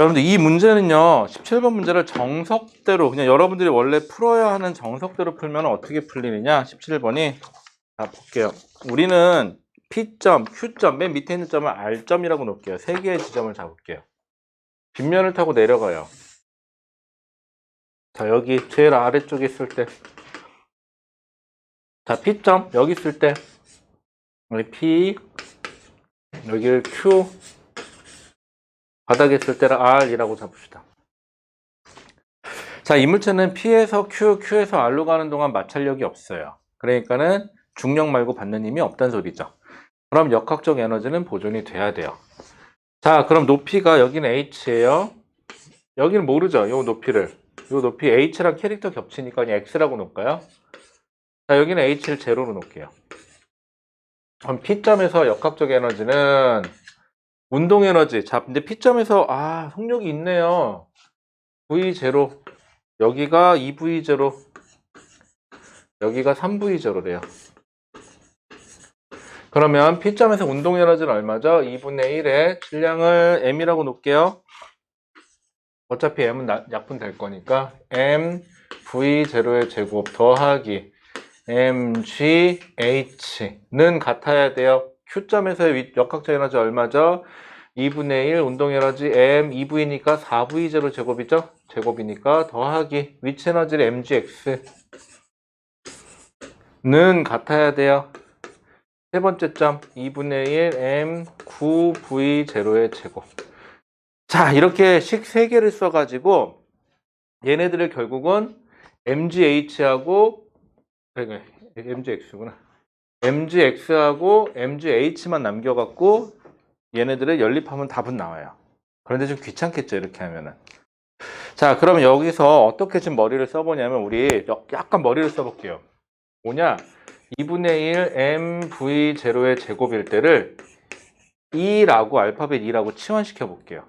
여러분들 이 문제는요 17번 문제를 정석대로 그냥 여러분들이 원래 풀어야 하는 정석대로 풀면 어떻게 풀리느냐 17번이 자 볼게요. 우리는 P점, Q점 맨 밑에 있는 점을 R점이라고 놓을게요. 세 개의 지점을 잡을게요. 빗면을 타고 내려가요. 자 여기 제일 아래쪽에 있을 때 자 P점 여기 있을 때 여기 P 여기를 Q 바닥에 있을 때를 R이라고 잡읍시다. 자, 이물체는 P에서 Q, Q에서 R로 가는 동안 마찰력이 없어요. 그러니까는 중력 말고 받는 힘이 없다는 소리죠. 그럼 역학적 에너지는 보존이 돼야 돼요. 자, 그럼 높이가 여기는 H예요. 여기는 모르죠. 요 높이를. 요 높이 H랑 캐릭터 겹치니까 그냥 X라고 놓을까요? 자, 여기는 H를 제로로 놓을게요. 그럼 P점에서 역학적 에너지는 운동 에너지. 자, 근데 P점에서 속력이 있네요. V0 여기가 2V0 여기가 3V0래요. 그러면 P점에서 운동 에너지는 얼마죠? 2분의 1에 질량을 M이라고 놓을게요. 어차피 M은 약분될 거니까 M V0의 제곱 더하기 MGH는 같아야 돼요. Q점에서의 역학적 에너지 얼마죠? 2분의 1 운동 에너지 M 2V니까 4V0 제곱이죠? 제곱이니까 더하기 위치 에너지를 MGX는 같아야 돼요. 세 번째 점 2분의 1 M 9V0의 제곱. 자 이렇게 식 3개를 써가지고 얘네들을 결국은 MGH하고 MGX구나. MGX하고 MGH만 남겨갖고 얘네들을 연립하면 답은 나와요. 그런데 좀 귀찮겠죠 이렇게 하면은. 자 그러면 여기서 어떻게 지금 머리를 써보냐면 우리 약간 머리를 써볼게요. 뭐냐 2분의 1 MV0의 제곱일 때를 2라고 알파벳 2라고 치환시켜 볼게요.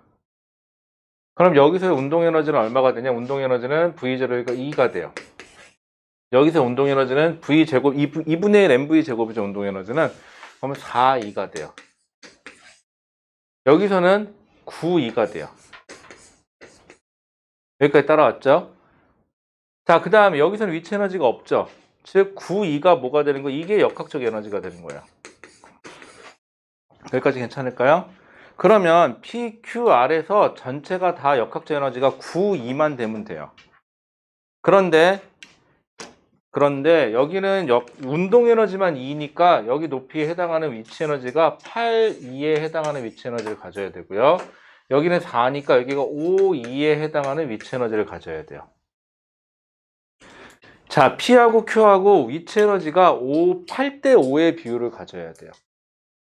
그럼 여기서 운동 에너지는 얼마가 되냐? 운동 에너지는 V0가 2가 돼요. 여기서 운동 에너지는 V제곱 2분의 1 MV 제곱이죠. 운동 에너지는 그러면 4, 2가 돼요. 여기서는 9, 2가 돼요. 여기까지 따라왔죠? 자, 그 다음에 여기서는 위치 에너지가 없죠. 즉 9, 2가 뭐가 되는 거? 이게 역학적 에너지가 되는 거예요. 여기까지 괜찮을까요? 그러면 PQR에서 전체가 다 역학적 에너지가 9, 2만 되면 돼요. 그런데 여기는 운동 에너지만 2니까 여기 높이에 해당하는 위치 에너지가 8, 2에 해당하는 위치 에너지를 가져야 되고요. 여기는 4니까 여기가 5, 2에 해당하는 위치 에너지를 가져야 돼요. 자, P하고 Q하고 위치 에너지가 8대 5의 비율을 가져야 돼요.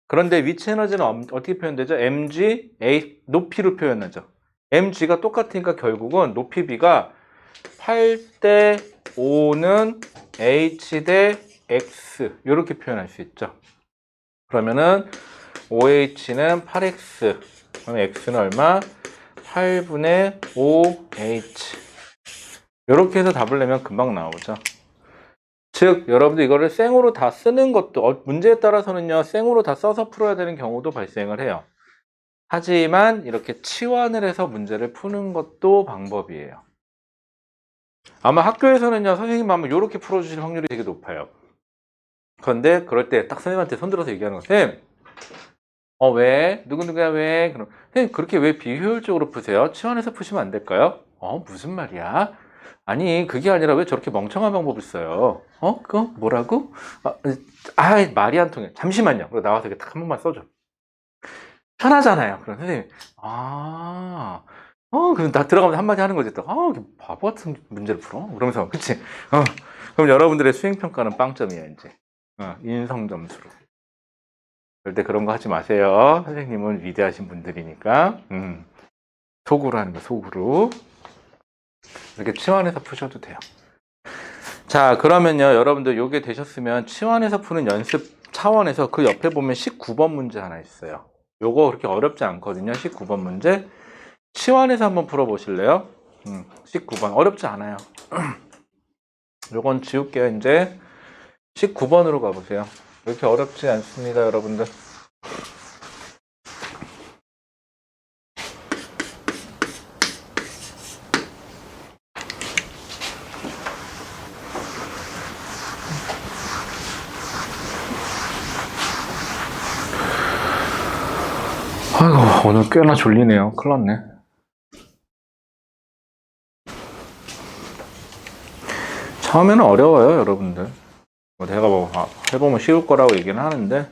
그런데 위치 에너지는 어떻게 표현되죠? mg, a, 높이로 표현하죠. mg가 똑같으니까 결국은 높이 B가 8대 5는 h 대 x 이렇게 표현할 수 있죠. 그러면은 5h는 8x, 그럼 x는 얼마? 8분의 5h. 이렇게 해서 답을 내면 금방 나오죠. 즉 여러분들 이거를 생으로 다 쓰는 것도 문제에 따라서는요 생으로 다 써서 풀어야 되는 경우도 발생을 해요. 하지만 이렇게 치환을 해서 문제를 푸는 것도 방법이에요. 아마 학교에서는요 선생님 하면 이렇게 풀어주실 확률이 되게 높아요. 그런데 그럴 때 딱 선생님한테 손들어서 얘기하는 거 쌤, 왜? 누구누구야 왜? 그럼 선생님 그렇게 왜 비효율적으로 푸세요? 치환해서 푸시면 안 될까요? 무슨 말이야? 아니 그게 아니라 왜 저렇게 멍청한 방법을 써요? 그거 뭐라고? 말이 안 통해. 잠시만요. 그리고 나와서 이렇게 딱 한 번만 써줘. 편하잖아요. 그럼 선생님 그럼 나 들어가면 한마디 하는 거지 또. 바보 같은 문제를 풀어? 그러면서 그치? 그럼 여러분들의 수행평가는 빵점이야 이제. 인성 점수로. 절대 그런 거 하지 마세요. 선생님은 위대하신 분들이니까. 속으로 하는 거 속으로. 이렇게 치환해서 푸셔도 돼요. 자 그러면요 여러분들 요게 되셨으면 치환해서 푸는 연습 차원에서 그 옆에 보면 19번 문제 하나 있어요. 요거 그렇게 어렵지 않거든요. 19번 문제 치환해서 한번 풀어보실래요? 19번 어렵지 않아요. 요건 지울게요. 이제 19번으로 가보세요. 이렇게 어렵지 않습니다 여러분들. 오늘 꽤나 졸리네요. 큰일 났네. 처음에는 어려워요, 여러분들. 내가 해보면 쉬울 거라고 얘기는 하는데,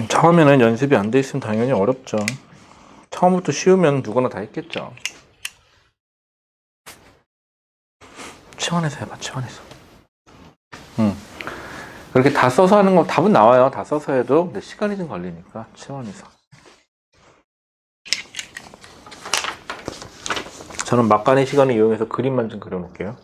처음에는 연습이 안 돼 있으면 당연히 어렵죠. 처음부터 쉬우면 누구나 다 했겠죠. 치환해서 해봐, 치환해서. 그렇게 다 써서 하는 거 답은 나와요. 다 써서 해도. 근데 시간이 좀 걸리니까 치환해서. 저는 막간의 시간을 이용해서 그림만 좀 그려놓을게요.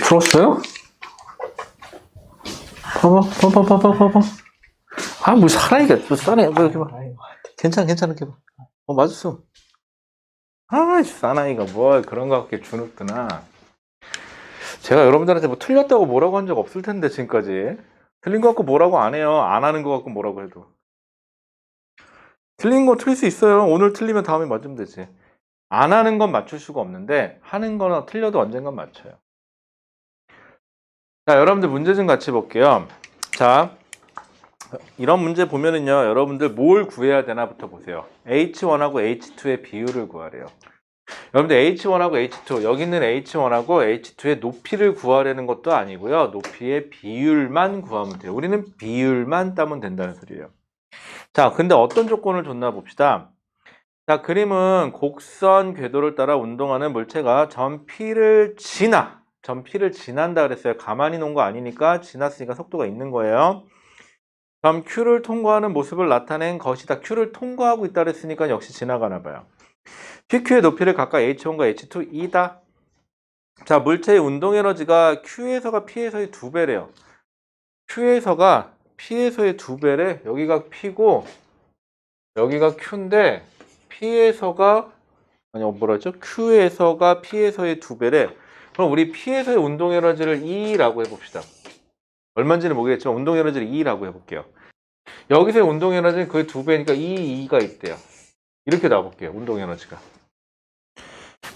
풀었어요? 봐봐. 아, 뭐 사나이가 또 싸네. 뭐 이렇게 봐. 괜찮아, 이렇게 봐. 맞았어. 아, 사나이가 뭘 그런 거 갖게 주눅드나. 제가 여러분들한테 뭐 틀렸다고 뭐라고 한 적 없을 텐데, 지금까지. 틀린 거 갖고 뭐라고 안 해요. 안 하는 거 갖고 뭐라고 해도. 틀린 거 틀릴 수 있어요. 오늘 틀리면 다음에 맞으면 되지. 안 하는 건 맞출 수가 없는데, 하는 거는 틀려도 언젠간 맞춰요. 자, 여러분들 문제 좀 같이 볼게요. 자, 이런 문제 보면은요, 여러분들 뭘 구해야 되나부터 보세요. H1하고 H2의 비율을 구하래요. 여러분들 H1하고 H2, 여기 있는 H1하고 H2의 높이를 구하려는 것도 아니고요. 높이의 비율만 구하면 돼요. 우리는 비율만 따면 된다는 소리예요. 자, 근데 어떤 조건을 줬나 봅시다. 자, 그림은 곡선 궤도를 따라 운동하는 물체가 점 P를 지난다 그랬어요. 가만히 놓은 거 아니니까 지났으니까 속도가 있는 거예요. 점 Q를 통과하는 모습을 나타낸 것이다. Q를 통과하고 있다 그랬으니까 역시 지나가나 봐요. PQ의 높이를 각각 H1과 H2이다. 자, 물체의 운동 에너지가 Q에서가 P에서의 2배래요. Q에서가 P에서의 2배래. 여기가 P고 여기가 Q인데 Q에서가 P에서의 2배래. 그럼 우리 P에서의 운동 에너지를 E라고 해봅시다. 얼마인지는 모르겠지만 운동 에너지를 E라고 해볼게요. 여기서의 운동 에너지는 거의 2배니까 E가 있대요. 이렇게 나와볼게요. 운동 에너지가.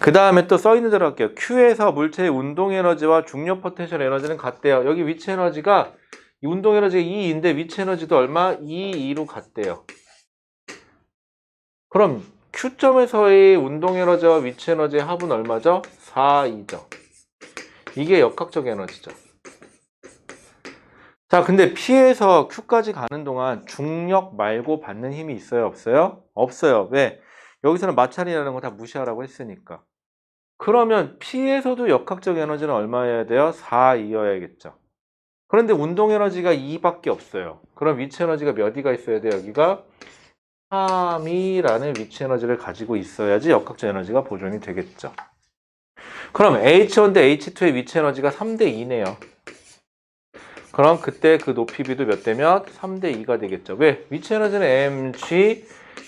그 다음에 또 써있는 대로 할게요. Q에서 물체의 운동 에너지와 중력 포텐셜 에너지는 같대요. 여기 위치 에너지가 운동 에너지가 E인데 위치 에너지도 얼마? E2로 같대요. 그럼 Q점에서의 운동 에너지와 위치 에너지의 합은 얼마죠? 4E죠. 이게 역학적 에너지죠. 자, 근데 P에서 Q까지 가는 동안 중력 말고 받는 힘이 있어요? 없어요? 없어요. 왜? 여기서는 마찰이라는 거 다 무시하라고 했으니까. 그러면 P에서도 역학적 에너지는 얼마여야 돼요? 4E여야겠죠. 그런데 운동 에너지가 2밖에 없어요. 그럼 위치 에너지가 몇 E가 있어야 돼요? 여기가 3E라는 위치 에너지를 가지고 있어야지 역학적 에너지가 보존이 되겠죠. 그럼 H1 대 H2의 위치 에너지가 3대 2네요. 그럼 그때 그 높이 비도 몇 대면? 3대 2가 되겠죠. 왜? 위치 에너지는 mg,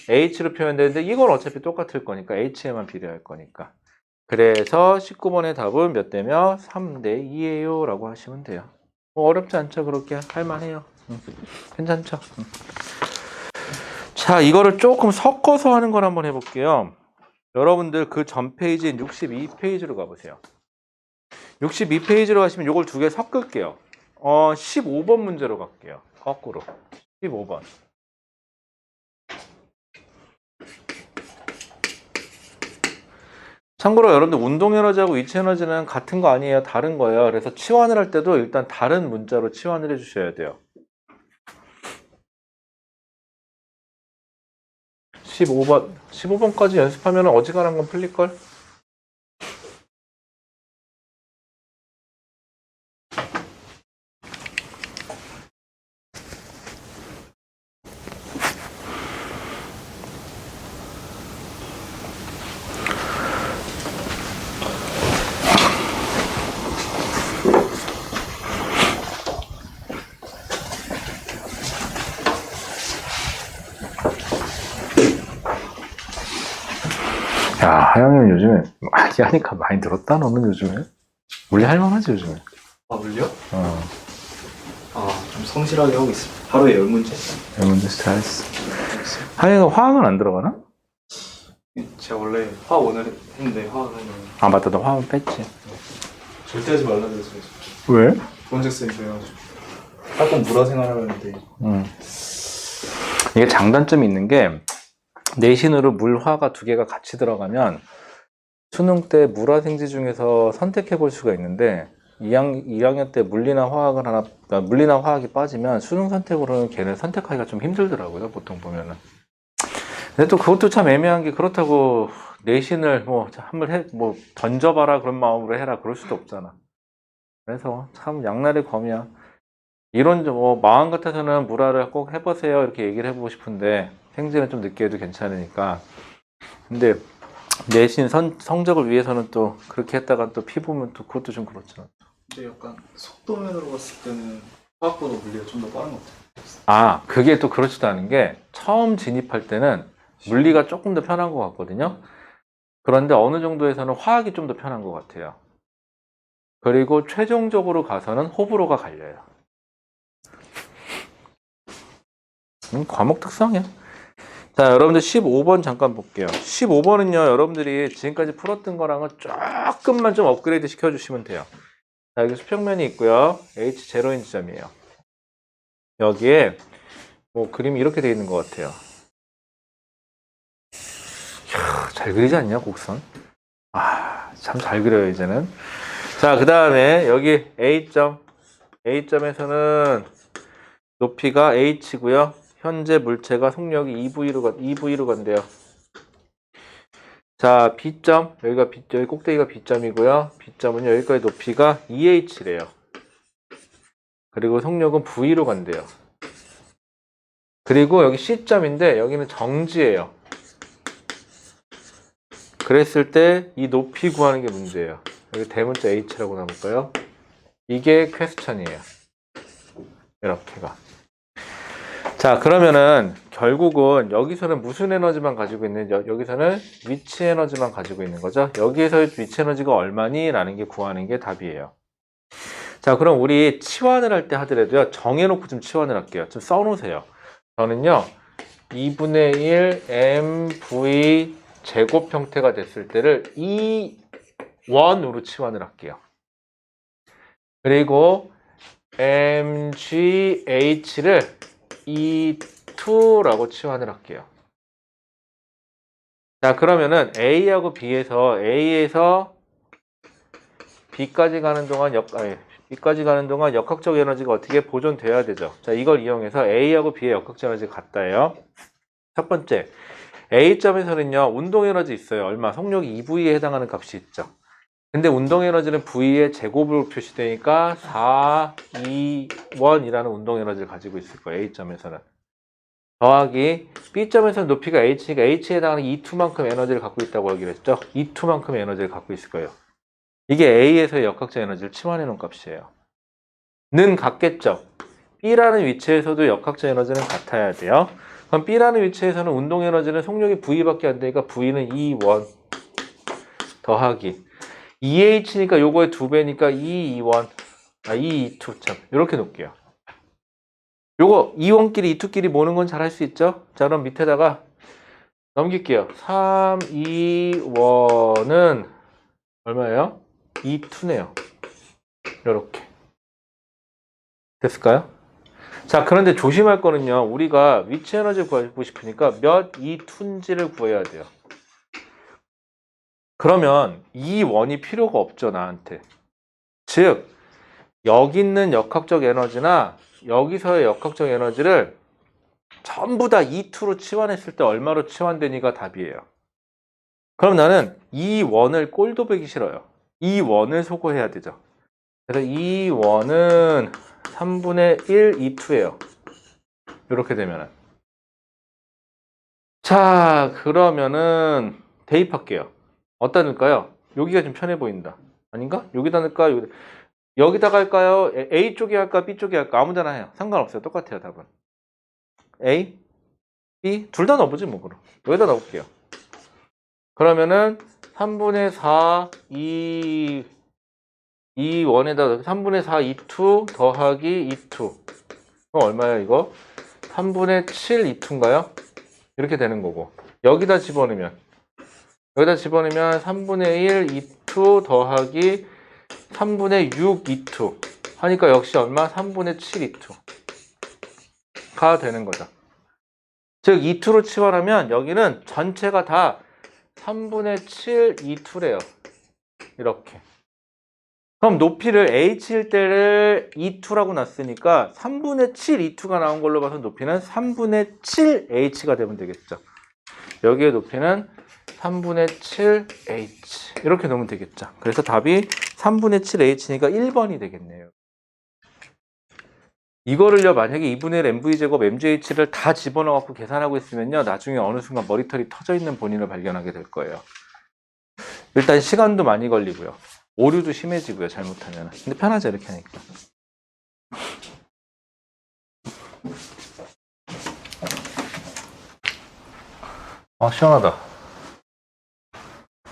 h로 표현되는데 이건 어차피 똑같을 거니까 h에만 비례할 거니까. 그래서 19번의 답은 몇 대면? 3대 2예요 라고 하시면 돼요. 뭐 어렵지 않죠? 그렇게 할만해요. 괜찮죠? 자, 이거를 조금 섞어서 하는 걸 한번 해볼게요. 여러분들 그 전 페이지인 62페이지로 가보세요. 62페이지로 가시면 이걸 두 개 섞을게요. 15번 문제로 갈게요. 거꾸로. 15번. 참고로 여러분들 운동 에너지하고 위치 에너지는 같은 거 아니에요. 다른 거예요. 그래서 치환을 할 때도 일단 다른 문자로 치환을 해주셔야 돼요. 15번까지 연습하면 어지간한 건 풀릴걸? 하영이는 요즘에 얘기하니까 많이 늘었다. 너는 요즘에 물리 할만하지 요즘에. 아, 물려? 어. 좀 성실하게 하고 있습니다. 하루에 10문제. 문제 잘했어. 하영이가 화학은 안 들어가나? 제가 원래 화원을 했는데 화학은 아 맞다, 너 화학 뺐지. 절대 하지 말라 그래서 왜? 부원장 쌤이 그래가지고 학원 물화생활 하는데 이게 장단점이 있는 게 내신으로 물, 화가 두 개가 같이 들어가면 수능 때 물화생지 중에서 선택해 볼 수가 있는데 2학년 때 물리나 화학을 하나, 그러니까 물리나 화학이 빠지면 수능 선택으로는 걔는 선택하기가 좀 힘들더라고요, 보통 보면은. 근데 또 그것도 참 애매한 게 그렇다고 내신을 뭐 한번 뭐 던져봐라 그런 마음으로 해라 그럴 수도 없잖아. 그래서 참 양날의 검이야. 이런 뭐 마음 같아서는 물화를 꼭 해보세요 이렇게 얘기를 해보고 싶은데 생지는 좀 늦게 해도 괜찮으니까. 근데 내신 성적을 위해서는 또 그렇게 했다가 또 피 보면 또 그것도 좀 그렇잖아. 근데 약간 속도면으로 봤을 때는 화학보다 물리가 좀 더 빠른 것 같아요. 아, 그게 또 그렇지도 않은 게 처음 진입할 때는 물리가 조금 더 편한 것 같거든요. 그런데 어느 정도에서는 화학이 좀 더 편한 것 같아요. 그리고 최종적으로 가서는 호불호가 갈려요. 과목 특성이야. 자, 여러분들 15번 잠깐 볼게요. 15번은요, 여러분들이 지금까지 풀었던 거랑은 조금만 좀 업그레이드 시켜주시면 돼요. 자, 여기 수평면이 있고요. H0인 지점이에요. 여기에 뭐 그림이 이렇게 되어 있는 것 같아요. 이야, 잘 그리지 않냐, 곡선? 아, 참 잘 그려요, 이제는. 자, 그 다음에 여기 A점. A점에서는 높이가 H고요. 현재 물체가 속력이 EV로 간대요. 자, B점. 여기 꼭대기가 B점이고요. B점은 여기까지 높이가 EH래요. 그리고 속력은 V로 간대요. 그리고 여기 C점인데 여기는 정지예요. 그랬을 때 이 높이 구하는 게 문제예요. 여기 대문자 H라고 나볼까요? 이게 퀘스천이에요. 이렇게가. 자, 그러면은 결국은 여기서는 무슨 에너지만 가지고 있는, 여기서는 위치 에너지만 가지고 있는 거죠. 여기에서 위치 에너지가 얼마니? 라는 게 구하는 게 답이에요. 자, 그럼 우리 치환을 할 때 하더라도요, 정해놓고 좀 치환을 할게요. 좀 써놓으세요. 저는요, 2분의 1 mv 제곱 형태가 됐을 때를 E1으로 치환을 할게요. 그리고 mgh를 E2라고 치환을 할게요. 자, 그러면은 A하고 B에서 B까지 가는 동안 B까지 가는 동안 역학적 에너지가 어떻게 보존돼야 되죠? 자, 이걸 이용해서 A하고 B의 역학적 에너지가 같다예요. 첫 번째, A점에서는요, 운동 에너지 있어요. 얼마? 속력이 EV에 해당하는 값이 있죠. 근데 운동 에너지는 V의 제곱으로 표시되니까 4, 2, 1이라는 운동 에너지를 가지고 있을 거예요. A점에서는. 더하기 B점에서는 높이가 H니까 H에 해당하는 E2만큼 에너지를 갖고 있다고 하기로 했죠. E2만큼의 에너지를 갖고 있을 거예요. 이게 A에서의 역학적 에너지를 치환해 놓은 값이에요. 는 같겠죠. B라는 위치에서도 역학적 에너지는 같아야 돼요. 그럼 B라는 위치에서는 운동 에너지는 속력이 V밖에 안 되니까 V는 E1 더하기 EH니까 요거의 2배니까 E21 E2 참 이렇게 놓을게요. 요거 E1끼리 E2끼리 모는 건 잘 할 수 있죠? 자, 그럼 밑에다가 넘길게요. 3, 2, 1은 얼마예요? E2네요. 이렇게 됐을까요? 자, 그런데 조심할 거는요. 우리가 위치 에너지를 구하고 싶으니까 몇 E2인지를 구해야 돼요. 그러면 E1이 필요가 없죠, 나한테. 즉, 여기 있는 역학적 에너지나 여기서의 역학적 에너지를 전부 다 E2로 치환했을 때 얼마로 치환되니가 답이에요. 그럼 나는 E1을 꼴도 보기 싫어요. E1을 소거해야 되죠. 그래서 E1은 3분의 1 E2예요. 이렇게 되면은. 자, 그러면은 대입할게요. 어디다 넣을까요? 여기가 좀 편해 보인다. 아닌가? 여기다 넣을까? 여기다가 할까요? A 쪽에 할까? B 쪽에 할까? 아무 데나 해요. 상관없어요. 똑같아요, 답은. A, B, 둘 다 넣어보지, 뭐, 그럼. 여기다 넣을게요. 그러면은 3분의 4 2원에다 3분의 4 2투 더하기 2투. 그럼 얼마야 이거? 3분의 7 2투인가요? 이렇게 되는 거고. 여기다 집어넣으면 3분의 1 2투 더하기 3분의 6 2투 하니까 역시 얼마? 3분의 7 2투가 되는 거죠. 즉 2투로 치환하면 여기는 전체가 다 3분의 7 2투래요. 이렇게. 그럼 높이를 h일 때를 2투라고 놨으니까 3분의 7 2투가 나온 걸로 봐서 높이는 3분의 7h가 되면 되겠죠. 여기에 높이는 3분의 7h 이렇게 놓으면 되겠죠. 그래서 답이 3분의 7h니까 1번이 되겠네요. 이거를요 만약에 2분의 1 mv제곱 mgh를 다 집어넣어 갖고 계산하고 있으면요 나중에 어느 순간 머리털이 터져 있는 본인을 발견하게 될 거예요. 일단 시간도 많이 걸리고요. 오류도 심해지고요 잘못하면. 근데 편하죠 이렇게 하니까. 아 시원하다.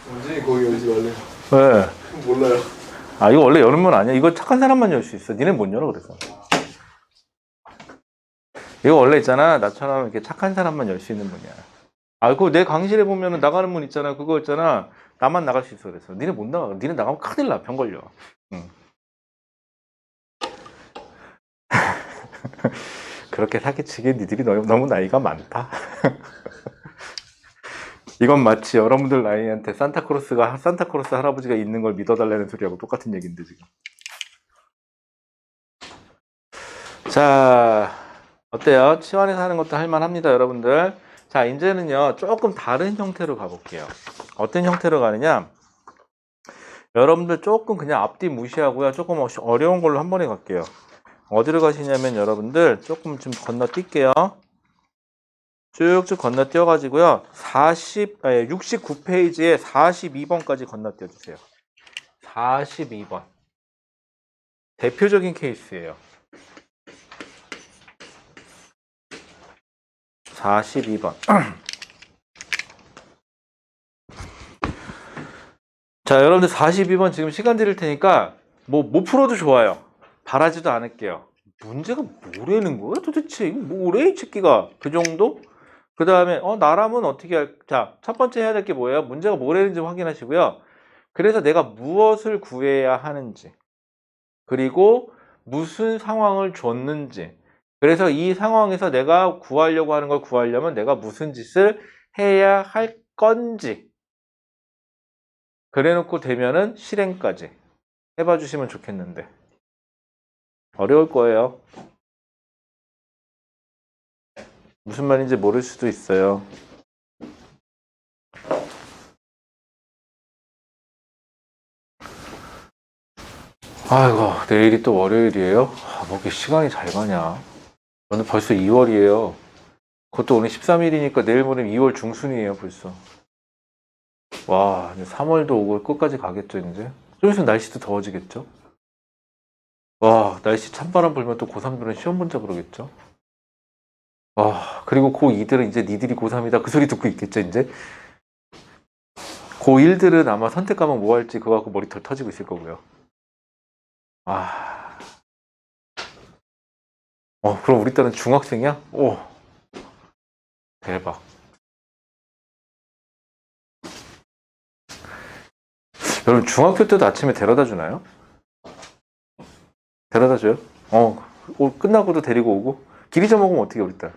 완전히 거기 열지 말래요. 왜? 몰라요. 아 이거 원래 여는 문 아니야. 이거 착한 사람만 열 수 있어. 니네 못 열어 그래서. 이거 원래 있잖아 나처럼 이렇게 착한 사람만 열 수 있는 문이야. 아 그거 내 강의실에 보면은 나가는 문 있잖아. 그거 있잖아 나만 나갈 수 있어. 그래서 니네 못 나가. 니네 나가면 큰일 나. 병 걸려. 응. 그렇게 사기치기에 니들이 너무 나이가 많다. 이건 마치 여러분들 나이한테 산타크로스 할아버지가 있는 걸 믿어달라는 소리하고 똑같은 얘기인데 지금. 자 어때요? 치환해서 하는 것도 할만합니다 여러분들. 자 이제는요 조금 다른 형태로 가볼게요. 어떤 형태로 가느냐, 여러분들 조금 그냥 앞뒤 무시하고요 조금 어려운 걸로 한 번에 갈게요. 어디로 가시냐면 여러분들 조금 좀 건너뛸게요. 쭉쭉 건너뛰어 가지고요 69페이지에 42번까지 건너뛰어 주세요. 42번 대표적인 케이스예요. 42번 자 여러분들 42번 지금 시간 드릴 테니까 못 풀어도 좋아요. 바라지도 않을게요. 문제가 뭐라는 거야 도대체? 이거 뭐래 이 새끼가. 그 정도? 그 다음에 나라면 어떻게 자, 첫 번째 해야 될 게 뭐예요? 문제가 뭐라는지 확인하시고요. 그래서 내가 무엇을 구해야 하는지, 그리고 무슨 상황을 줬는지, 그래서 이 상황에서 내가 구하려고 하는 걸 구하려면 내가 무슨 짓을 해야 할 건지, 그래 놓고 되면은 실행까지 해봐 주시면 좋겠는데. 어려울 거예요. 무슨 말인지 모를 수도 있어요. 아이고 내일이 또 월요일이에요? 뭐 이렇게 시간이 잘 가냐. 오늘 벌써 2월이에요. 그것도 오늘 13일이니까 내일 모레면 2월 중순이에요 벌써. 와 이제 3월도 오고 끝까지 가겠죠 이제. 좀 있으면 날씨도 더워지겠죠. 와 날씨 찬바람 불면 또 고3들은 시험 본자 그러겠죠. 와 그리고 고2들은 이제 니들이 고3이다 그 소리 듣고 있겠죠 이제. 고1들은 아마 선택 과목 뭐 할지 그거 갖고 머리털 터지고 있을 거고요. 아 그럼 우리 딸은 중학생이야? 오 대박. 여러분 중학교 때도 아침에 데려다 주나요? 데려다 줘요? 끝나고도 데리고 오고? 길 잊어먹으면 어떻게 우리 딸?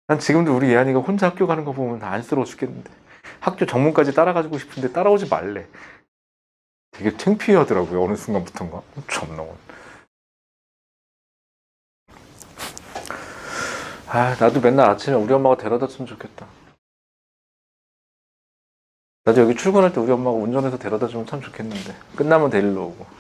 난 지금도 우리 예한이가 혼자 학교 가는 거 보면 안쓰러워 죽겠는데. 학교 정문까지 따라가지고 싶은데 따라오지 말래. 되게 창피해 하더라고요 어느 순간부터인가. 참나. 나도 맨날 아침에 우리 엄마가 데려다 줬으면 좋겠다. 나도 여기 출근할 때 우리 엄마가 운전해서 데려다 주면 참 좋겠는데. 끝나면 데리러 오고.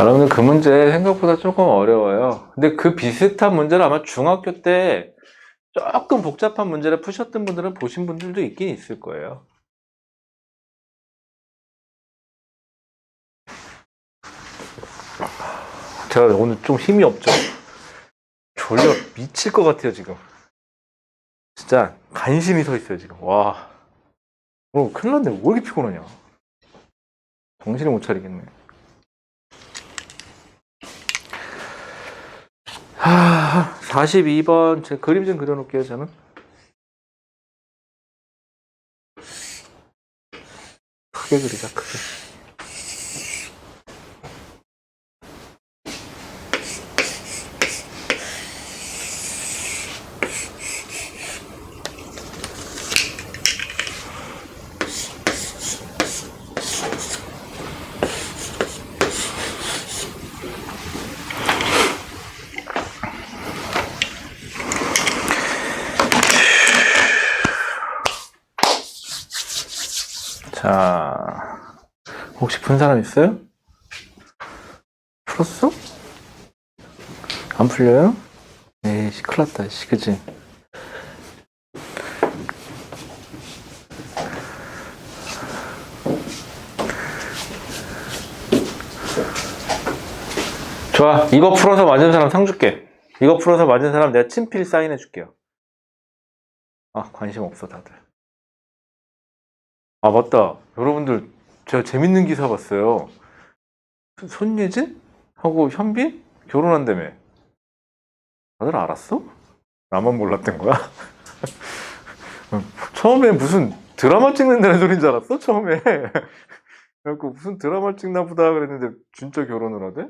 여러분들 그 문제 생각보다 조금 어려워요. 근데 그 비슷한 문제를 아마 중학교 때 조금 복잡한 문제를 푸셨던 분들은 보신 분들도 있긴 있을 거예요. 제가 오늘 좀 힘이 없죠? 졸려 미칠 것 같아요, 지금. 진짜 간신히 서 있어요, 지금. 와. 큰일 났네. 왜 이렇게 피곤하냐. 정신을 못 차리겠네. 42번. 제 그림 좀 그려놓을게요, 저는. 크게 그리자, 크게. 자, 혹시 푼 사람 있어요? 풀었어? 안 풀려요? 에이씨, 큰일 났다, 씨, 그치? 좋아, 이거 풀어서 맞은 사람 상 줄게. 이거 풀어서 맞은 사람 내가 친필 사인해 줄게요. 아, 관심 없어, 다들. 아, 맞다. 여러분들, 제가 재밌는 기사 봤어요. 손예진? 하고 현빈? 결혼한다며. 다들 알았어? 나만 몰랐던 거야? 처음에 무슨 드라마 찍는다는 소린 줄 알았어? 처음에. 그래갖고 무슨 드라마 찍나 보다 그랬는데 진짜 결혼을 하대?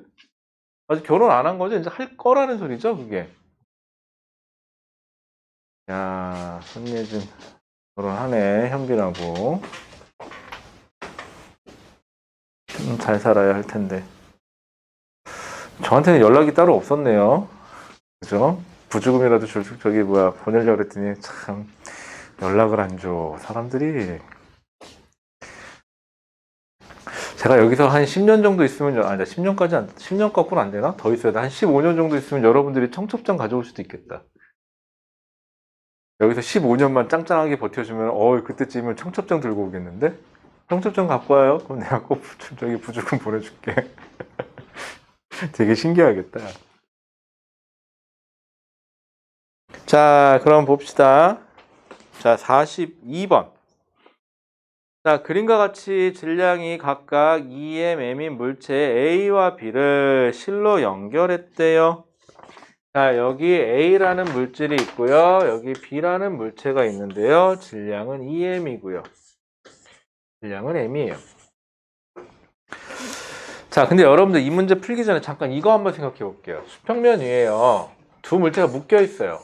아직 결혼 안 한 거죠? 이제 할 거라는 소리죠, 그게. 야, 손예진 결혼하네, 현빈하고. 잘 살아야 할 텐데. 저한테는 연락이 따로 없었네요. 그죠? 부주금이라도 저기 보내려고 그랬더니 참 연락을 안 줘, 사람들이. 제가 여기서 한 10년 정도 있으면, 10년 갖고는 안 되나? 더 있어야 돼. 한 15년 정도 있으면 여러분들이 청첩장 가져올 수도 있겠다. 여기서 15년만 짱짱하게 버텨주면, 그때쯤이면 청첩장 들고 오겠는데? 청첩장 갖고 와요? 그럼 내가 꼭 저기 부주금 보내줄게. 되게 신기하겠다. 자, 그럼 봅시다. 자, 42번. 자, 그림과 같이 질량이 각각 EM, M인 물체 A와 B를 실로 연결했대요. 자, 여기 A라는 물질이 있고요. 여기 B라는 물체가 있는데요. 질량은 EM이고요. 질량은 M이에요. 자, 근데 여러분들 이 문제 풀기 전에 잠깐 이거 한번 생각해 볼게요. 수평면 위에요. 두 물체가 묶여 있어요.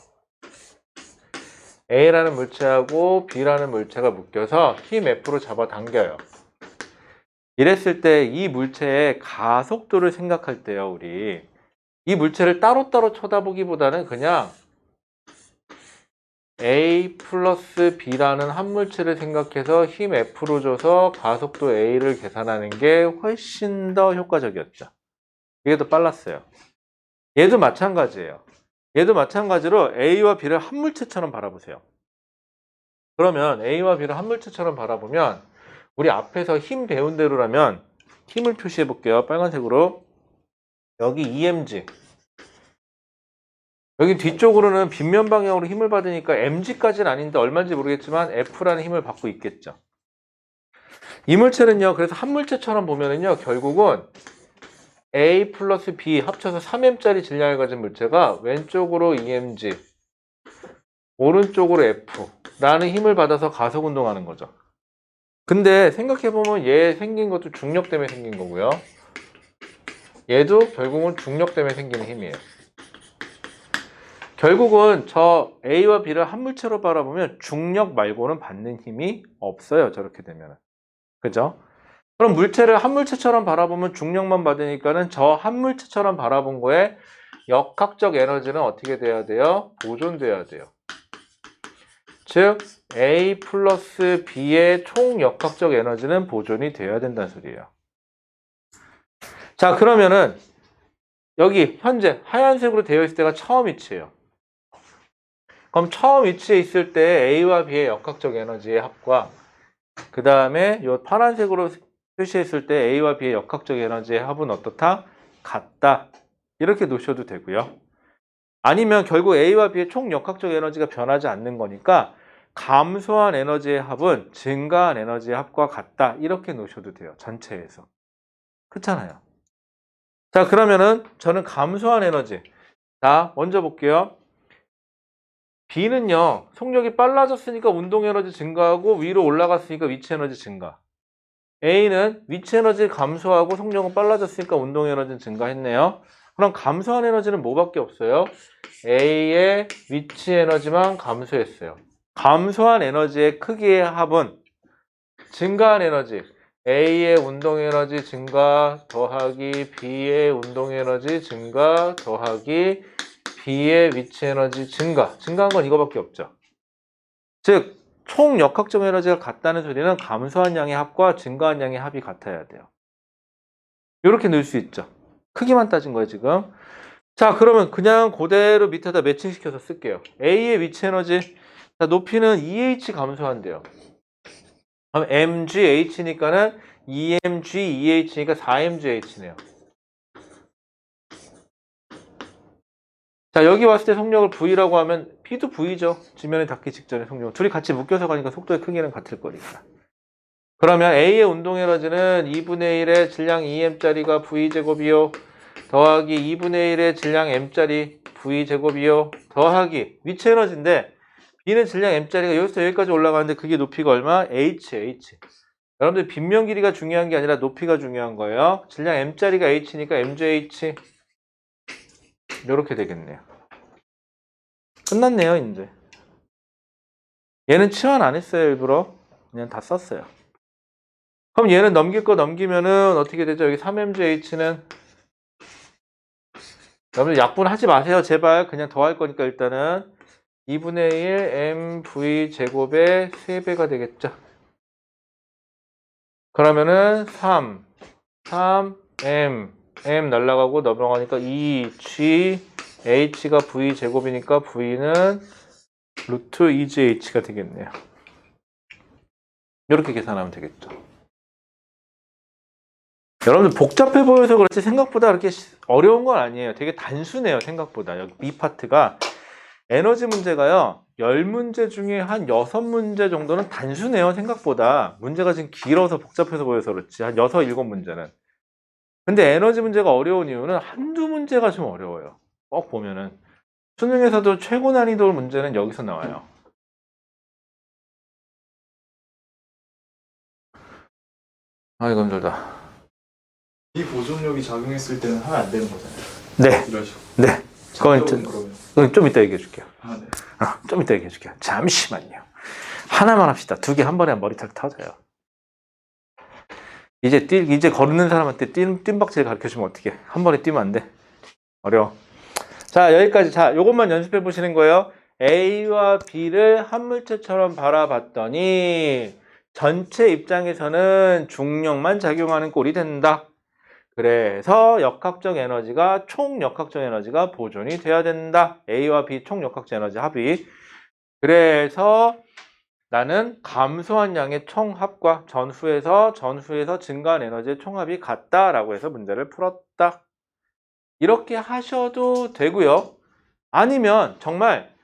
A라는 물체하고 B라는 물체가 묶여서 힘 F로 잡아당겨요. 이랬을 때 이 물체의 가속도를 생각할 때요, 우리 이 물체를 따로따로 쳐다보기보다는 그냥 A 플러스 B라는 한 물체를 생각해서 힘 F로 줘서 가속도 A를 계산하는 게 훨씬 더 효과적이었죠. 이게 더 빨랐어요. 얘도 마찬가지예요. 얘도 마찬가지로 A와 B를 한 물체처럼 바라보세요. 그러면 A와 B를 한 물체처럼 바라보면 우리 앞에서 힘 배운 대로라면 힘을 표시해 볼게요. 빨간색으로. 여기 EMG. 여기 뒤쪽으로는 빗면 방향으로 힘을 받으니까 mg까지는 아닌데 얼마인지 모르겠지만 F라는 힘을 받고 있겠죠. 이 물체는요. 그래서 한 물체처럼 보면은요. 결국은 A 플러스 B 합쳐서 3m짜리 질량을 가진 물체가 왼쪽으로 EMG, 오른쪽으로 F라는 힘을 받아서 가속 운동하는 거죠. 근데 생각해보면 얘 생긴 것도 중력 때문에 생긴 거고요. 얘도 결국은 중력 때문에 생기는 힘이에요. 결국은 저 A와 B를 한 물체로 바라보면 중력 말고는 받는 힘이 없어요. 저렇게 되면. 그죠? 그럼 물체를 한 물체처럼 바라보면 중력만 받으니까는 저 한 물체처럼 바라본 거에 역학적 에너지는 어떻게 돼야 돼요? 보존돼야 돼요. 즉 A 플러스 B의 총 역학적 에너지는 보존이 돼야 된다는 소리예요. 자, 그러면은 여기 현재 하얀색으로 되어 있을 때가 처음 위치예요. 그럼 처음 위치에 있을 때 A와 B의 역학적 에너지의 합과 그 다음에 이 파란색으로 표시했을 때 A와 B의 역학적 에너지의 합은 어떻다? 같다. 이렇게 놓으셔도 되고요. 아니면 결국 A와 B의 총 역학적 에너지가 변하지 않는 거니까 감소한 에너지의 합은 증가한 에너지의 합과 같다. 이렇게 놓으셔도 돼요. 전체에서. 그렇잖아요. 자, 그러면은 저는 감소한 에너지. 자, 먼저 볼게요. B는요, 속력이 빨라졌으니까 운동 에너지 증가하고 위로 올라갔으니까 위치 에너지 증가. A는 위치 에너지 감소하고 속력은 빨라졌으니까 운동 에너지는 증가했네요. 그럼 감소한 에너지는 뭐밖에 없어요? A의 위치 에너지만 감소했어요. 감소한 에너지의 크기의 합은 증가한 에너지 A의 운동 에너지 증가 더하기 B의 운동 에너지 증가 더하기 B의 위치 에너지 증가. 증가한 건 이거밖에 없죠. 즉 총 역학적 에너지가 같다는 소리는 감소한 양의 합과 증가한 양의 합이 같아야 돼요. 이렇게 넣을 수 있죠. 크기만 따진 거예요 지금. 자, 그러면 그냥 그대로 밑에다 매칭시켜서 쓸게요. A의 위치 에너지, 자, 높이는 EH 감소한대요. 그럼 mgh니까는 EMG, EH니까 4mgh네요. 자, 여기 왔을 때 속력을 V라고 하면 B도 V죠. 지면에 닿기 직전의 속력. 둘이 같이 묶여서 가니까 속도의 크기는 같을 거니까. 그러면 A의 운동 에너지는 2분의 1의 질량 2m짜리가 V제곱이요. 더하기 2분의 1의 질량 m짜리 V제곱이요. 더하기 위치 에너지인데 B는 질량 m짜리가 여기서 여기까지 올라가는데 그게 높이가 얼마? H. 여러분들 빗면 길이가 중요한 게 아니라 높이가 중요한 거예요. 질량 m짜리가 H니까 mgh. 이렇게 되겠네요. 끝났네요, 이제. 얘는 치환 안 했어요, 일부러. 그냥 다 썼어요. 그럼 얘는 넘길 거 넘기면은 어떻게 되죠? 여기 3mgh는 여러분들 약분하지 마세요, 제발. 그냥 더할 거니까 일단은 2분의 1 mv 제곱의 3배가 되겠죠. 그러면은 3m 날라가고 넘어가니까 2gh가 v 제곱이니까 v는 루트 2gh가 되겠네요. 이렇게 계산하면 되겠죠. 여러분들 복잡해 보여서 그렇지 생각보다 그렇게 어려운 건 아니에요. 되게 단순해요, 생각보다. 여기 B 파트가 에너지 문제가요. 10문제 중에 한 6문제 정도는 단순해요, 생각보다. 문제가 지금 길어서 복잡해서 보여서 그렇지. 한 6, 7문제는. 근데 에너지 문제가 어려운 이유는 한두 문제가 좀 어려워요. 꼭 보면은. 수능에서도 최고 난이도 문제는 여기서 나와요. 이거 힘들다. 이 보존력이 작용했을 때는 하면 안 되는 거잖아요. 네. 이런 식으로. 네. 그건 좀 이따 얘기해 줄게요. 네. 좀 이따 얘기해 줄게요. 잠시만요. 하나만 합시다. 2개 한 번에 머리털 터져요. 이제 걷는 사람한테 뜀박질 가르쳐 주면 어떡해. 한 번에 뛰면 안 돼. 어려워. 자, 여기까지. 자, 요것만 연습해 보시는 거예요. A와 B를 한 물체처럼 바라봤더니 전체 입장에서는 중력만 작용하는 꼴이 된다. 그래서 역학적 에너지가 총 역학적 에너지가 보존이 돼야 된다. A와 B 총 역학적 에너지 합이. 그래서 나는 감소한 양의 총합과 전후에서 증가한 에너지의 총합이 같다라고 해서 문제를 풀었다. 이렇게 하셔도 되고요. 아니면 정말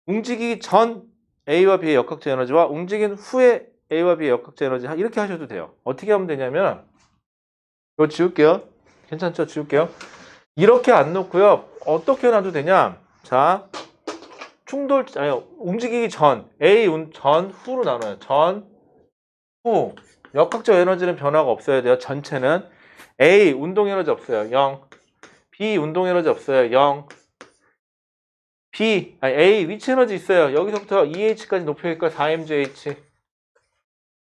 움직이기 전 A와 B의 역학적 에너지와 움직인 후에 A와 B의 역학적 에너지 이렇게 하셔도 돼요. 어떻게 하면 되냐면 이거 지울게요. 괜찮죠? 지울게요. 이렇게 안 놓고요. 어떻게 놔도 되냐? 자, 움직이기 전 A 전후로 나눠요. 전후 역학적 에너지는 변화가 없어야 돼요. 전체는 A 운동 에너지 없어요. 0. B 운동 에너지 없어요. 0. A 위치 에너지 있어요. 여기서부터 EH까지 높여니까 4mgh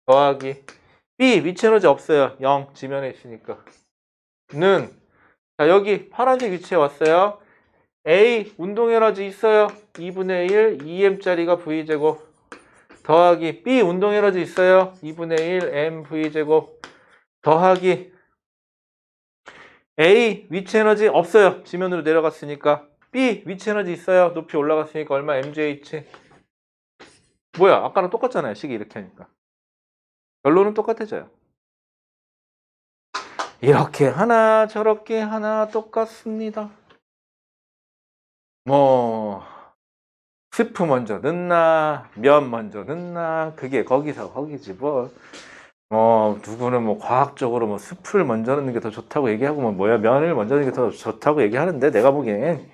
더하기 B 위치 에너지 없어요. 0 지면에 있으니까 자, 여기 파란색 위치에 왔어요. A 운동 에너지 있어요. 2분의 1 2m짜리가 V제곱 더하기 B 운동 에너지 있어요. 2분의 1 mV제곱 더하기 A 위치 에너지 없어요. 지면으로 내려갔으니까 B 위치 에너지 있어요. 높이 올라갔으니까 얼마? mgh. 뭐야? 아까랑 똑같잖아요. 식이 이렇게 하니까. 결론은 똑같아져요. 이렇게 하나 저렇게 하나 똑같습니다. 뭐 스프 먼저 넣나 면 먼저 넣나 그게 거기서 거기지 뭐. 누구는 뭐 과학적으로 뭐 스프를 먼저 넣는 게 더 좋다고 얘기하고 뭐 뭐야 면을 먼저 넣는 게 더 좋다고 얘기하는데 내가 보기엔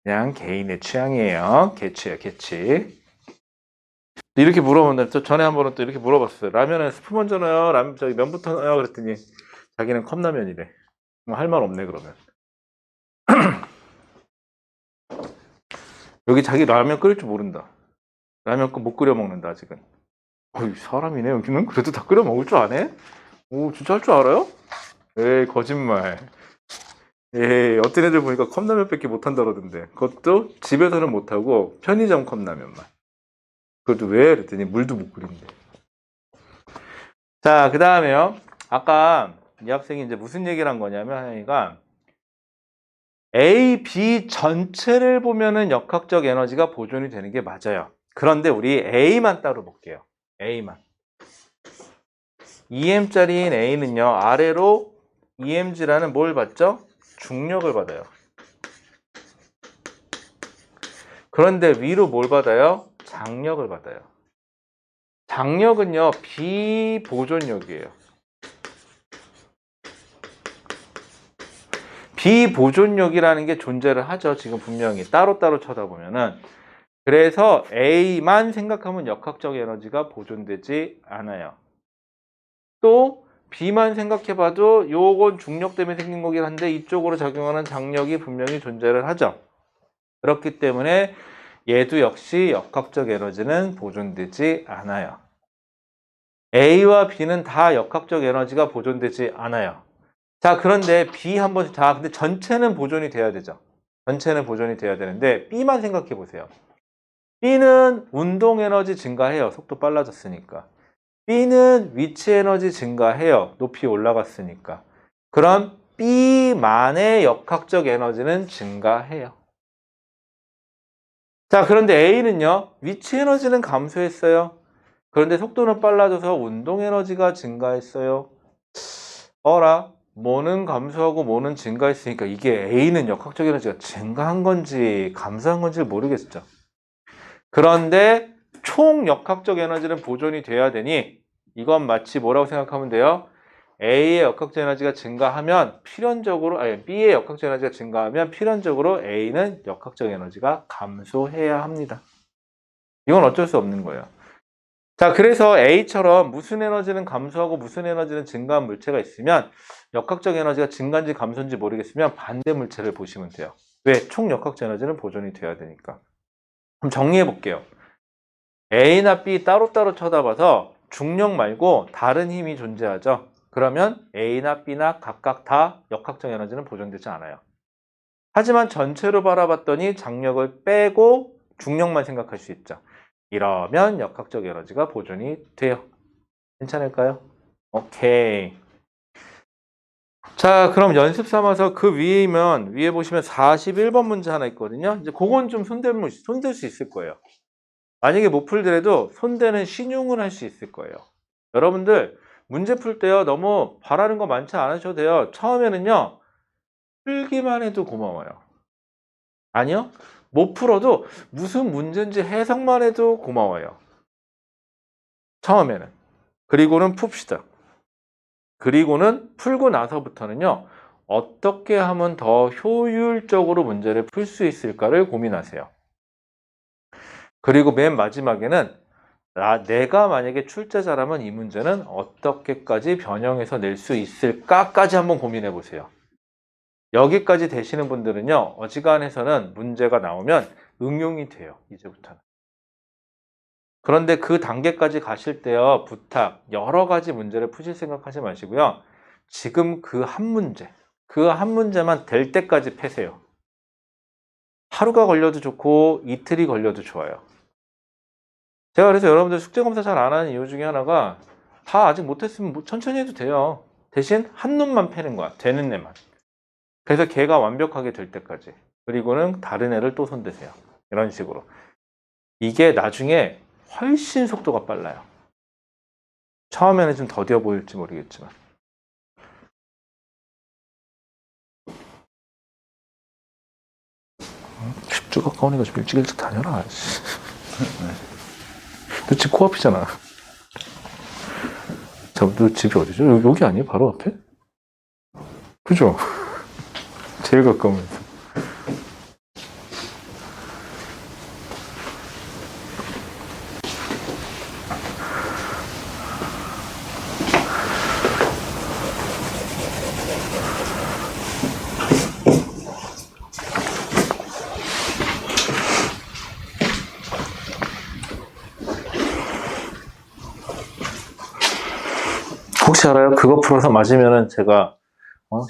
그냥 개인의 취향이에요. 개취야 개취. 이렇게 물어보는데 또 전에 한 번은 또 이렇게 물어봤어요. 라면은 스프 먼저 넣어요? 라면 저기 면부터 넣어요? 그랬더니 자기는 컵라면이래. 뭐 할 말 없네 그러면. 여기 자기 라면 끓일 줄 모른다. 라면 못 끓여 먹는다 아직은. 어이 사람이네 여기는 그래도 다 끓여 먹을 줄 아네? 오 진짜 할 줄 알아요? 에이 거짓말. 에이 어떤 애들 보니까 컵라면밖에 못한다 그러던데 그것도 집에서는 못하고 편의점 컵라면만. 그것도 왜? 그랬더니 물도 못 끓인대. 자 그 다음에요. 아까 이 학생이 이제 무슨 얘기를 한 거냐면 하영이가 A, B 전체를 보면은 역학적 에너지가 보존이 되는 게 맞아요. 그런데 우리 A만 따로 볼게요. A만. 2M짜리인 A는요. 아래로 EMG라는 뭘 받죠? 중력을 받아요. 그런데 위로 뭘 받아요? 장력을 받아요. 장력은요. 비보존력이에요. 비보존력이라는 게 존재를 하죠. 지금 분명히 따로따로 쳐다보면은. 그래서 A만 생각하면 역학적 에너지가 보존되지 않아요. 또 B만 생각해봐도 요건 중력 때문에 생긴 거긴 한데 이쪽으로 작용하는 장력이 분명히 존재를 하죠. 그렇기 때문에 얘도 역시 역학적 에너지는 보존되지 않아요. A와 B는 다 역학적 에너지가 보존되지 않아요. 자, 그런데 B 한번, 자, 근데 전체는 보존이 돼야 되죠. 전체는 보존이 돼야 되는데 B만 생각해 보세요. B는 운동 에너지 증가해요. 속도 빨라졌으니까. B는 위치 에너지 증가해요. 높이 올라갔으니까. 그럼 B만의 역학적 에너지는 증가해요. 자, 그런데 A는요. 위치 에너지는 감소했어요. 그런데 속도는 빨라져서 운동 에너지가 증가했어요. 어라? 뭐는 감소하고 뭐는 증가했으니까 이게 A는 역학적 에너지가 증가한 건지 감소한 건지 모르겠죠. 그런데 총 역학적 에너지는 보존이 돼야 되니 이건 마치 뭐라고 생각하면 돼요? A의 역학적 에너지가 증가하면 필연적으로 B의 역학적 에너지가 증가하면 필연적으로 A는 역학적 에너지가 감소해야 합니다. 이건 어쩔 수 없는 거예요. 자, 그래서 A처럼 무슨 에너지는 감소하고 무슨 에너지는 증가한 물체가 있으면 역학적 에너지가 증가인지 감소인지 모르겠으면 반대 물체를 보시면 돼요. 왜? 총 역학적 에너지는 보존이 돼야 되니까. 그럼 정리해 볼게요. A나 B 따로따로 쳐다봐서 중력 말고 다른 힘이 존재하죠. 그러면 A나 B나 각각 다 역학적 에너지는 보존되지 않아요. 하지만 전체로 바라봤더니 장력을 빼고 중력만 생각할 수 있죠. 이러면 역학적 에너지가 보존이 돼요. 괜찮을까요? 오케이. 자, 그럼 연습 삼아서 그 위에면 위에 보시면 41번 문제 하나 있거든요. 이제 그건 좀 손댈 수 있을 거예요. 만약에 못 풀더라도 손대는 신용을 할 수 있을 거예요. 여러분들 문제 풀 때요 너무 바라는 거 많지 않으셔도 돼요. 처음에는요 풀기만 해도 고마워요. 아니요 못 풀어도 무슨 문제인지 해석만 해도 고마워요. 처음에는. 그리고는 풉시다. 그리고는 풀고 나서부터는요 어떻게 하면 더 효율적으로 문제를 풀 수 있을까를 고민하세요. 그리고 맨 마지막에는 내가 만약에 출제자라면 이 문제는 어떻게까지 변형해서 낼 수 있을까까지 한번 고민해 보세요. 여기까지 되시는 분들은요 어지간해서는 문제가 나오면 응용이 돼요. 이제부터는. 그런데 그 단계까지 가실 때요 부탁 여러 가지 문제를 푸실 생각하지 마시고요. 지금 그 한 문제만 될 때까지 패세요. 하루가 걸려도 좋고 이틀이 걸려도 좋아요. 제가 그래서 여러분들 숙제검사 잘 안 하는 이유 중에 하나가 다 아직 못했으면 뭐 천천히 해도 돼요. 대신 한 놈만 패는 거야. 되는 애만. 그래서 걔가 완벽하게 될 때까지. 그리고는 다른 애를 또 손대세요. 이런 식으로. 이게 나중에 훨씬 속도가 빨라요. 처음에는 좀 더뎌 보일지 모르겠지만. 쉽지 쭉 가까우니까 좀 일찍 다녀라. 씨. 너 집 코앞이잖아. 자, 너 집이 어디죠? 여기 아니에요? 바로 앞에? 그죠? 제일 가까우면서. 혹시 알아요? 그거 풀어서 마시면은 제가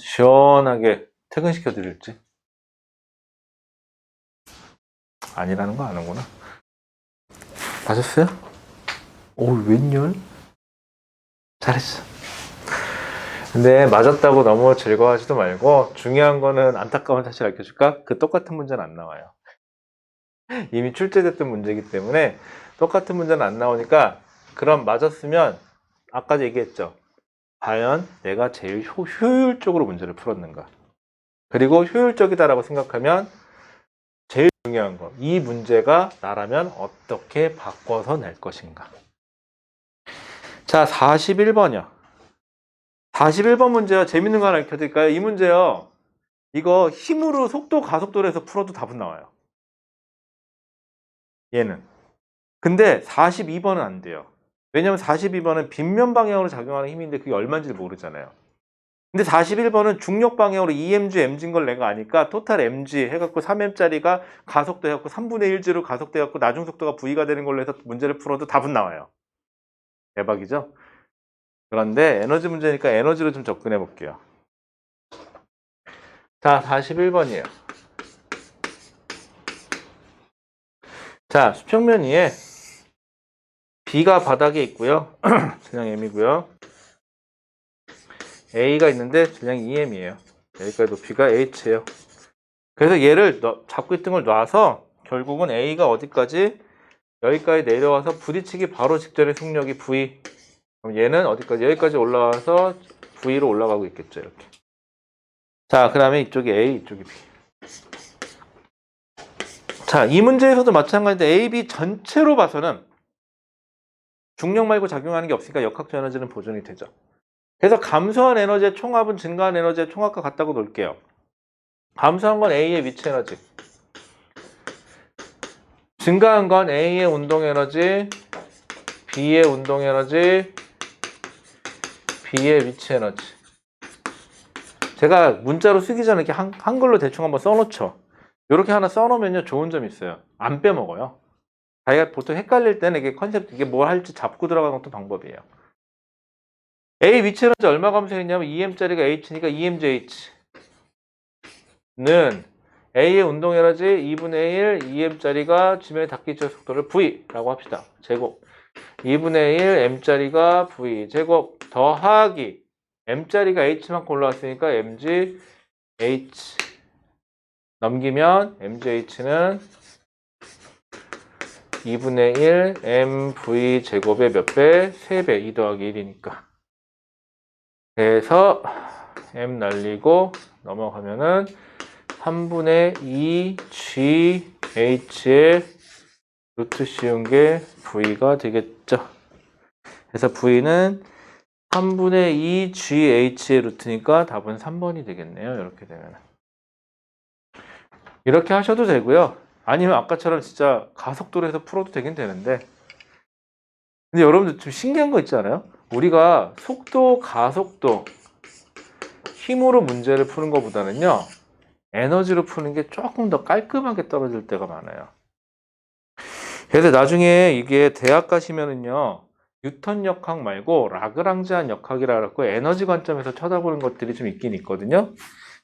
시원하게 퇴근시켜 드릴지? 아니라는 거 아는구나. 마셨어요? 오, 웬열? 잘했어. 근데 맞았다고 너무 즐거워하지도 말고 중요한 거는 안타까운 사실 알려줄까? 그 똑같은 문제는 안 나와요. 이미 출제됐던 문제이기 때문에 똑같은 문제는 안 나오니까 그럼 맞았으면 아까 얘기했죠. 과연 내가 제일 효율적으로 문제를 풀었는가? 그리고 효율적이다라고 생각하면 제일 중요한 거, 이 문제가 나라면 어떻게 바꿔서 낼 것인가? 자, 41번이요. 41번 문제요. 재밌는 거 하나 알려드릴까요? 이 문제요. 이거 힘으로 속도 가속도를 해서 풀어도 답은 나와요. 얘는. 근데 42번은 안 돼요. 왜냐면 42번은 빗면 방향으로 작용하는 힘인데 그게 얼마인지 모르잖아요. 근데 41번은 중력 방향으로 EMG, Mg인 걸 내가 아니까 토탈 Mg 해갖고 3M짜리가 가속도 해갖고 3분의 1G로 가속돼갖고 나중 속도가 V가 되는 걸로 해서 문제를 풀어도 답은 나와요. 대박이죠? 그런데 에너지 문제니까 에너지로 좀 접근해 볼게요. 자, 41번이에요. 자, 수평면 위에 B가 바닥에 있고요. 질량 M이고요. A가 있는데 질량 EM이에요. 여기까지 높이가 H예요. 그래서 얘를 잡고 있던 걸 놔서 결국은 A가 어디까지? 여기까지 내려와서 부딪히기 바로 직전의 속력이 V. 그럼 얘는 어디까지? 여기까지 올라와서 V로 올라가고 있겠죠. 이렇게. 자, 그 다음에 이쪽이 A, 이쪽이 B. 자, 이 문제에서도 마찬가지인데 A, B 전체로 봐서는 중력 말고 작용하는 게 없으니까 역학적 에너지는 보존이 되죠. 그래서 감소한 에너지의 총합은 증가한 에너지의 총합과 같다고 놓을게요. 감소한 건 A의 위치 에너지. 증가한 건 A의 운동 에너지, B의 운동 에너지, B의 위치 에너지. 제가 문자로 쓰기 전에 이렇게 한글로 대충 한번 써놓죠. 이렇게 하나 써놓으면요, 좋은 점이 있어요. 안 빼먹어요. 자기가 보통 헷갈릴 때는 이게 컨셉, 이게 뭘 할지 잡고 들어가는 것도 방법이에요. A 위치 에너지 얼마 감소했냐면 EM짜리가 H니까 EMGH는 A의 운동 에너지 2분의 1, EM짜리가 지면에 닿기 전 속도를 V라고 합시다. 제곱. 2분의 1, M짜리가 V 제곱 더하기 M짜리가 H만큼 올라왔으니까 MG H 넘기면 MGH는 2분의 1 MV 제곱의 몇 배? 3배. 2 더하기 1이니까. 그래서 M 날리고 넘어가면은 3분의 2 GH의 루트 씌운 게 V가 되겠죠. 그래서 V는 3분의 2 GH의 루트니까 답은 3번이 되겠네요. 이렇게 되면. 이렇게 하셔도 되고요. 아니면 아까처럼 진짜 가속도로 해서 풀어도 되긴 되는데. 근데 여러분들 좀 신기한 거 있지 않아요? 우리가 속도, 가속도, 힘으로 문제를 푸는 것보다는요. 에너지로 푸는 게 조금 더 깔끔하게 떨어질 때가 많아요. 그래서 나중에 이게 대학 가시면은요. 뉴턴 역학 말고 라그랑지안 역학이라 그러고 에너지 관점에서 쳐다보는 것들이 좀 있긴 있거든요.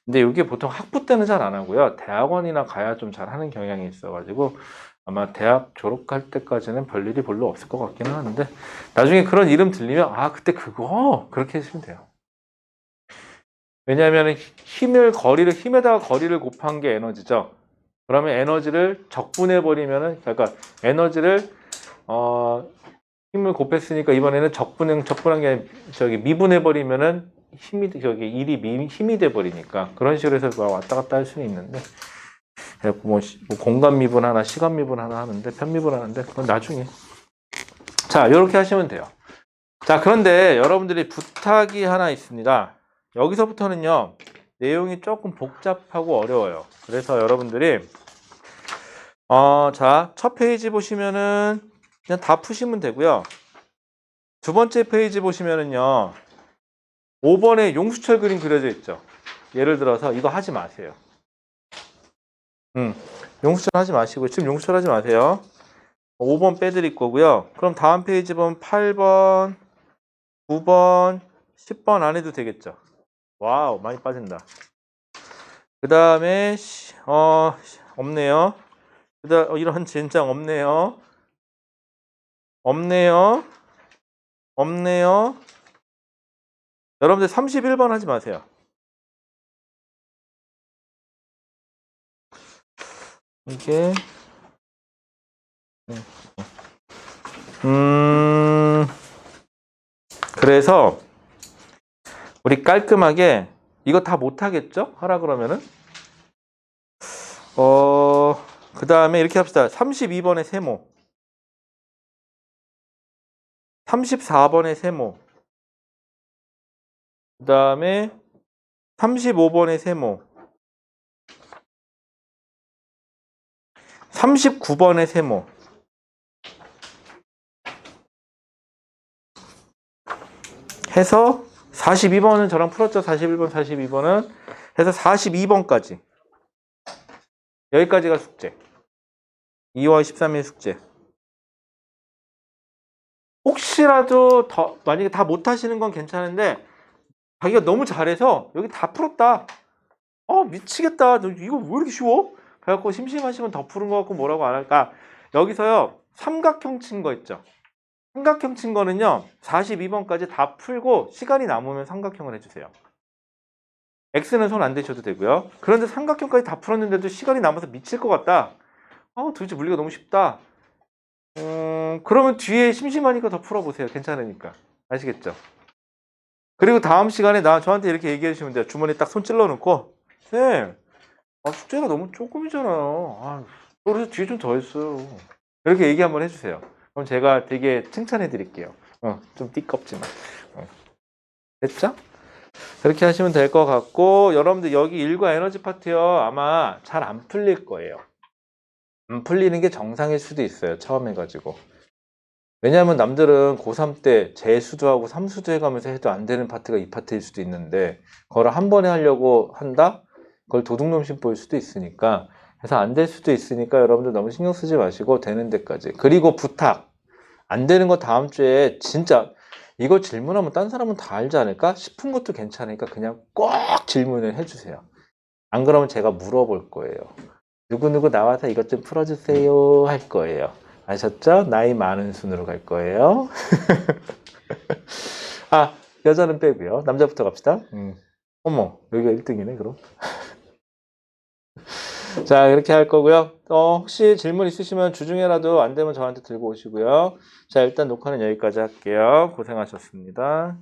근데 이게 보통 학부 때는 잘 안 하고요. 대학원이나 가야 좀 잘하는 경향이 있어가지고 아마 대학 졸업할 때까지는 별일이 별로 없을 것 같기는 한데 나중에 그런 이름 들리면 아 그때 그거 그렇게 하시면 돼요. 왜냐하면 힘에다가 거리를 곱한 게 에너지죠. 그러면 에너지를 적분해 버리면은 그러니까 에너지를 힘을 곱했으니까 이번에는 적분한 게 미분해 버리면은 힘이 힘이 돼 버리니까 그런 식으로 해서 왔다 갔다 할 수는 있는데 그래갖고 뭐 공간 미분 하나, 시간 미분 하나 하는데, 편미분 하는데, 그건 나중에. 자, 이렇게 하시면 돼요. 자, 그런데 여러분들이 부탁이 하나 있습니다. 여기서부터는요, 내용이 조금 복잡하고 어려워요. 그래서 여러분들이, 자, 첫 페이지 보시면은 그냥 다 푸시면 되고요. 두 번째 페이지 보시면은요, 5번에 용수철 그림 그려져 있죠. 예를 들어서 이거 하지 마세요. 용수철 하지 마시고, 지금 용수철 하지 마세요. 5번 빼드릴 거고요. 그럼 다음 페이지 보면 8번, 9번, 10번 안 해도 되겠죠. 와우, 많이 빠진다. 그 다음에, 없네요. 그 다음, 이런 젠장 없네요. 없네요. 없네요. 여러분들 31번 하지 마세요. 이게, 그래서, 우리 깔끔하게, 이거 다 못하겠죠? 하라 그러면은. 그 다음에 이렇게 합시다. 32번의 세모. 34번의 세모. 그 다음에 35번의 세모. 39번의 세모. 해서 42번은 저랑 풀었죠. 41번, 42번은. 해서 42번까지. 여기까지가 숙제. 2월 13일 숙제. 혹시라도 만약에 다 못하시는 건 괜찮은데 자기가 너무 잘해서 여기 다 풀었다. 미치겠다. 너 이거 왜 이렇게 쉬워? 그래갖고 심심하시면 더 푸른 거 같고 뭐라고 안 할까? 여기서요. 삼각형 친 거 있죠. 삼각형 친 거는요. 42번까지 다 풀고 시간이 남으면 삼각형을 해주세요. X는 손 안 대셔도 되고요. 그런데 삼각형까지 다 풀었는데도 시간이 남아서 미칠 것 같다. 도대체 물리가 너무 쉽다. 그러면 뒤에 심심하니까 더 풀어보세요. 괜찮으니까. 아시겠죠? 그리고 다음 시간에 저한테 이렇게 얘기해 주시면 돼요. 주머니에 딱 손 찔러 놓고, 쌤, 숙제가 너무 조금이잖아요. 그래서 뒤에 좀 더 했어요. 이렇게 얘기 한번 해주세요. 그럼 제가 되게 칭찬해 드릴게요. 좀 띠껍지만. 됐죠? 그렇게 하시면 될 것 같고, 여러분들 여기 일과 에너지 파트요. 아마 잘 안 풀릴 거예요. 안 풀리는 게 정상일 수도 있어요. 처음 해가지고. 왜냐하면 남들은 고3 때 재수도 하고 삼수도 해가면서 해도 안 되는 파트가 이 파트일 수도 있는데 그걸 한 번에 하려고 한다? 그걸 도둑놈 심보일 수도 있으니까 그래서 안 될 수도 있으니까 여러분들 너무 신경 쓰지 마시고 되는 데까지. 그리고 부탁! 안 되는 거 다음 주에 진짜 이거 질문하면 딴 사람은 다 알지 않을까 싶은 것도 괜찮으니까 그냥 꼭 질문을 해주세요. 안 그러면 제가 물어볼 거예요. 누구누구 나와서 이것 좀 풀어주세요 할 거예요. 아셨죠? 나이 많은 순으로 갈 거예요. 여자는 빼고요. 남자부터 갑시다. 어머, 여기가 1등이네, 그럼. 자, 이렇게 할 거고요. 혹시 질문 있으시면 주중에라도 안 되면 저한테 들고 오시고요. 자, 일단 녹화는 여기까지 할게요. 고생하셨습니다.